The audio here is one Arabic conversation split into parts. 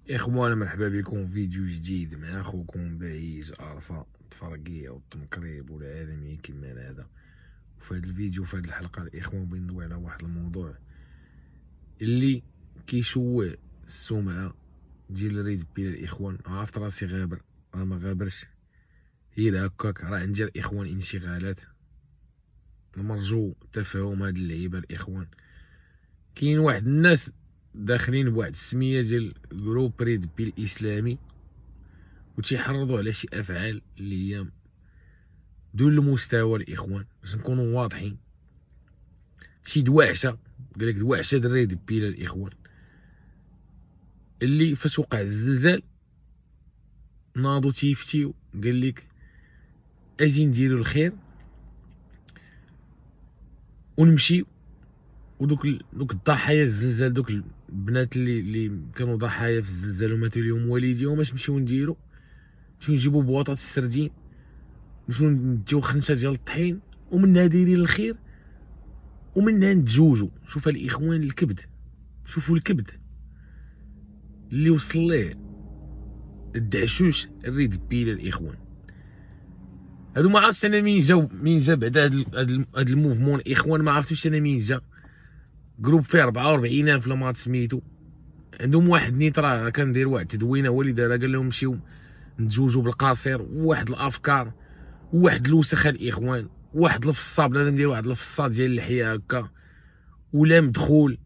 اخوانا، مرحبا بكم في فيديو جديد مع اخوكم بعيج الفا التفرقيه والتمقريب والعالمي كما هذا. وفي هذا الفيديو في هذه الحلقه الاخوان بغيت ندوي على واحد الموضوع اللي كيشوه السمعه ديال ريد بيل. الاخوان عرفت راسي غابر، راه ما غابرش، هي هكاك، راه عندي الاخوان انشغالات. نمرجو تفاهم هاد اللعيبه الاخوان. كاين واحد الناس داخلين بواحد السميه ديال جروب ريد بيل الاسلامي وتيحرضوا على شي افعال اللي هي دون المستوى الاخوان، باش نكونوا واضحين. شي دواعشه، قالك دواعشه ريد بيل الاخوان، اللي فاش وقع الزلزال ناضوا تيفتيو، قال لك اجي نديروا الخير ونمشيو. ودوك الضحايا الزلزال، دوك البنات اللي كانوا ضحايا في الزلزال وماتوا لهم والديهم، باش نمشيو نمشيو نجيبوا بواطات السردين، نمشيو نديو خنشه ديال الطحين، ومنها دايرين الخير ومنها نتزوجوا. شوف الاخوان الكبد، شوفوا الكبد اللي وصل ليه الدعشوش الريد بيل الاخوان. هادو ما عرفتش انا مين جا بعد هاد الموفمون الاخوان، ما عرفتوش انا مين جا. جروب فيه 44,000 لما سميتو، عندهم واحد نيت راه كان داير واحد التدوينه هو اللي دارها، قال لهم نمشيو نتزوجوا بالقصير، وواحد الافكار وواحد الوسخ الاخوان، واحد الفصاب لازم ندير واحد الفصاد ديال اللحيه هكا، ولا مدخول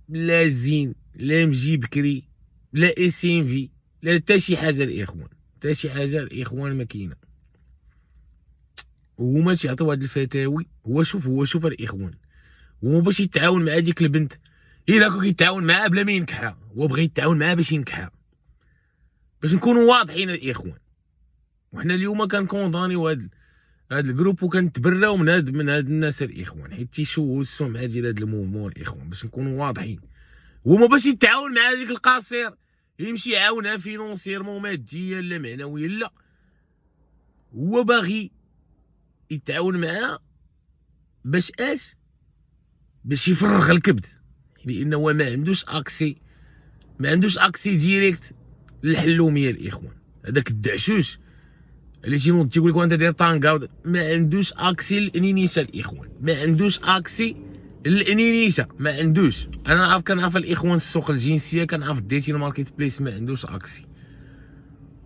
لا زين لا مجي بكري لا اس ام في لا حتى شي حاجه الاخوان، حتى شي حاجه الاخوان ما كاينه. وهما تيعطيو هاد الفتاوي. هو شوف الاخوان، هو باش يتعاون مع ديك البنت، الا كان كيتعاون معاها بلا ما ينكحها، هو بغى يتعاون معاها باش ينكحها، باش نكونوا واضحين الاخوان. وحنا اليوم كنكوندانيو هاد الجروب، وكنتبراو من هاد الناس الاخوان، حيت تيشوهوا السمعه ديال هاد الموفمون الاخوان، باش نكونوا واضحين. هما باش يتعاون مع ديك القصير، يمشي يعاونها فينونسيرمون ماديا لا معنويا، لا، هو باغي يتعاون معها باش باش يفرغ الكبد، لانه ما عندوش اكسي ديريكت للحلوميه الاخوان. هذاك الدعشوش اللي تينوض تيقول لك انت داير طانكا، ما عندوش اكسي للانينيسا الاخوان، ما عندوش اكسي للانينيسا، ما عندوش. انا كنعرف الاخوان السوق الجنسيه، كنعرف الديتين ماركت بليس، ما عندوش اكسي.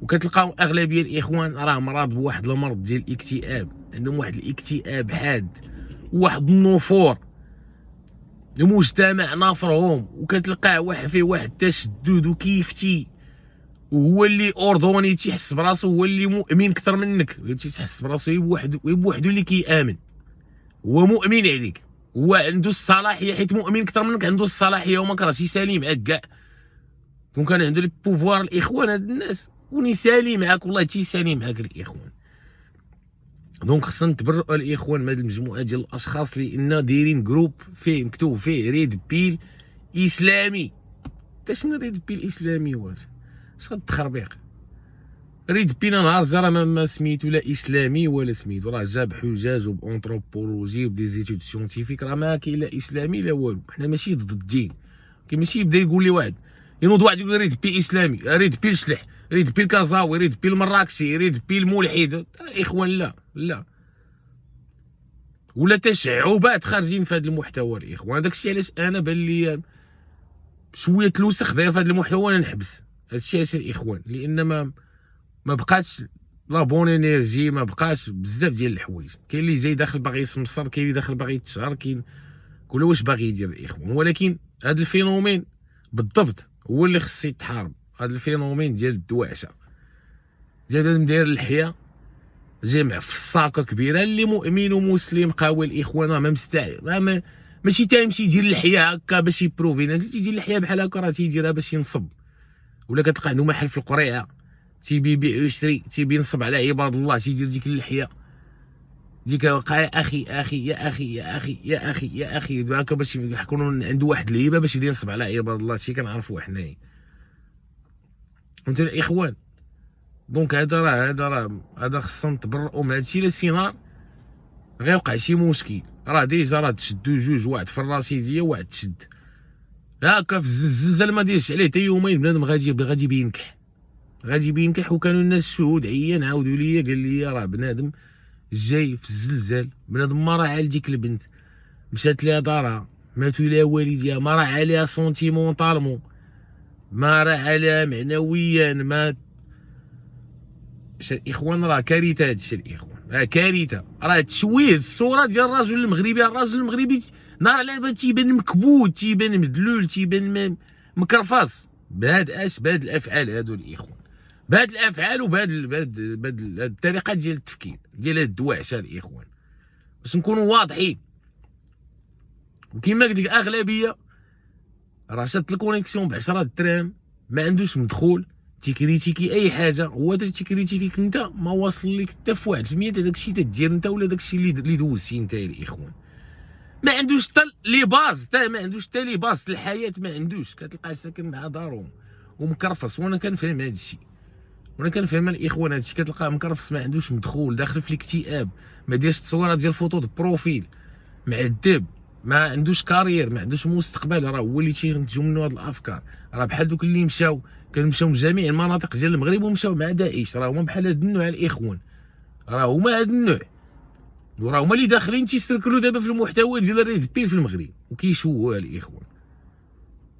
وكتلقاو اغلبيه الاخوان راه مرض بواحد المرض ديال الاكتئاب، عندهم واحد الاكتئاب حاد، واحد النفور، المجتمع نافرهم، وكتلقاه واحد فيه واحد التشدد وكيفتي، وهو اللي اوردوني تيحس براسو هو اللي مؤمن اكثر منك، تيحس براسو بوحدو اللي كيامن، هو مؤمن عليك، هو عنده الصلاحيه، حيت مؤمن اكثر منك عنده الصلاحيه، وما كرهش يسالي معاك كاع. كون كان عنده لي بوفوار الاخوان هاد الناس، ونسالي معاك والله تيسالي معاك الاخوان. دونك خصنا نتبرؤوا الاخوان من هاد المجموعه ديال الاشخاص لان دايرين جروب فيه مكتوب فيه ريد بيل اسلامي. تا شنو ريد بيل اسلامي؟ واش هاد التخربيق؟ ريد بيل نهار جا راه ما سميتو لا اسلامي ولا سميتو، راه جا بحجاج وبانثروبولوجي وبدي زيتود سيونتيفيك، راه ما كاين لا اسلامي لا والو. حنا ماشي ضد الدين، كي ماشي يبدا يقول لي واحد ينوض واحد يقول ريد بيل اسلامي، ريد بيل شلح، ريد بيل كازاوي، ريد بيل مراكشي، ريد بيل ملحد. اخوان لا ولا تشعبات خارجين في هذا المحتوى الاخوان. داكشي علاش انا بان لي شويه الوسخ داير في هذا المحتوى، انا نحبس هادشي علاش الاخوان، لان ما بقاتش لا بون انرجي، ما بقاش بزاف ديال الحوايج. كاين اللي جاي داخل باغي يسمسر، كاين اللي داخل باغي يتشهر، كاين كل واش باغي يدير الاخوان. ولكن هذا الفينومين بالضبط هو اللي خص يتحارب، هذا الفينومين ديال الدواعشه، ديال بنادم داير اللحيه جامع في الساكه كبيره، اللي مؤمن ومسلم قاوي الاخوان، راه ما مستعد، ماشي تيمشي يدير اللحيه هكا باش يبروفينا، تيدير اللحيه بحال هكا راه تيديرها باش ينصب. ولا كتلقى عنده محل في القريعه تيبيع ويشري، تيبي ينصب على عباد الله، تيدير ديك اللحيه ديك يا اخي يا اخي يا اخي يا اخي يا اخي هكا، باش يكون عنده واحد الهيبه باش يبدا ينصب على عباد الله. هادشي كنعرفوه حنايا، فهمتوا الاخوان. دونك هذا خصنا نتبرؤوا من هادشي، لا سينار غيوقع شي مشكل. راه ديجا راه تشدوا جوج، واحد في الرشيديه وواحد تشد. هاكا في الزلزال ما دايرش عليه حتى يومين بنادم غادي بينكح، غادي بينكح. وكانوا الناس شهود عيان عاودوا ليا قال لي راه بنادم جاي في الزلزال، بنادم ما راه على ديك البنت، مشات ليها دارها، ماتوا ليها والديها، ما راه عليها سونتيمونطالمون، ما راه عليها معنويا، ما الاخوان راه كارثه. هادشي الاخوان راه كارثه، راه تشويه الصوره ديال الرجل المغربي. الرجل المغربي نهار على بال تيبان مكبوت، تيبان مدلول، تيبان مكرفاص بهاد بهاد الافعال هادو الاخوان، بهاد الافعال وبهاد الطريقه ديال التفكير ديال هاد الدواعشه الاخوان، باش نكونوا واضحين. وكما قلت لك اغلبيه راه شات الكونيكسيون ب 10 دراهم، ما عندوش مدخول تيكريتيكي اي حاجه. هو تيكريتيكيك انت، ما واصل لك حتى في 1% تاع داكشي تدير انت ولا داكشي اللي دوزتي انت الاخوان. ما عندوش حتى لي باز، حتى ما عندوش حتى لي باز الحياه، ما عندوش. كتلقاه ساكن مع دارهم ومكرفص، وانا كنفهم هذا الشيء، وانا كنفهم الاخوان هذا الشيء. كتلقاه مكرفص، ما عندوش مدخول، داخل في الاكتئاب، ما دايرش تصويره ديال فوتو د بروفيل، معذب، ما عندوش كارير، ما عندوش مستقبل. راه هو اللي تينتجوا منه هاد الافكار. راه بحال دوك اللي كانوا مشاو من جميع المناطق ديال المغرب ومشاو مع داعش، راه هما بحال هاد النوع الاخوان، راه هما هاد النوع، وراه هما اللي داخلين تيستركلوا دابا في المحتوى ديال الريد بيل في المغرب وكيشوهوا الاخوان.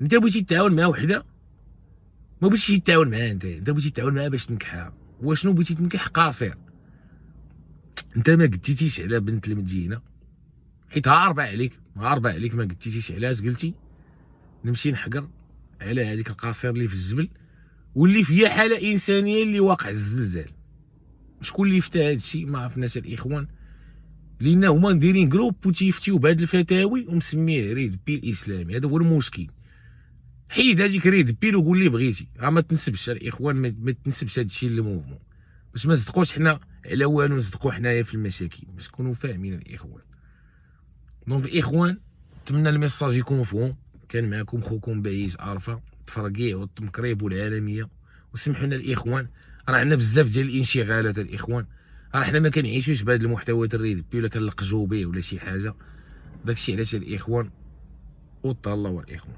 انت بغيتي تتعاون مع وحده، ما بغيتيش تتعاون معاها، انت بغيتي تتعاون معاها باش تنكحها. وشنو بغيتي تنكح؟ قاصر. انت ما قديتيش على بنت المدينه، حيت هاربه عليك، ما قديتيش علاش قلتي نمشي نحقر على هذيك القاصر اللي في الجبل واللي فيها حاله انسانيه اللي واقع الزلزال. شكون اللي فتى هذا الشيء؟ ما عرفناش الاخوان، لان هما دايرين جروب وتيفتيو بهاد الفتاوي ومسميه ريد بيل اسلامي. هذا هو المشكل. حيد هذيك ريد بيل وقول لي بغيتي، راه ما تنسبش الاخوان، ما تنسبش هذا الشيء للموفمون، باش ما نصدقوش حنا على والو، نصدقوا حنايا في المشاكل، باش تكونوا فاهمين الاخوان. دونك الاخوان نتمنى الميساج يكون مفهوم. كان معكم خوكم بعيش عارفه تفرقيع والتمكريب والعالميه. وسمحوا لنا الاخوان، راه عندنا بزاف ديال الانشغالات الاخوان، راه حنا ما كنعيشوش بهذا المحتوى الريد بي ولا كنلقجوا به ولا شي حاجه. داكشي علاش الاخوان وطال الله والاخوان.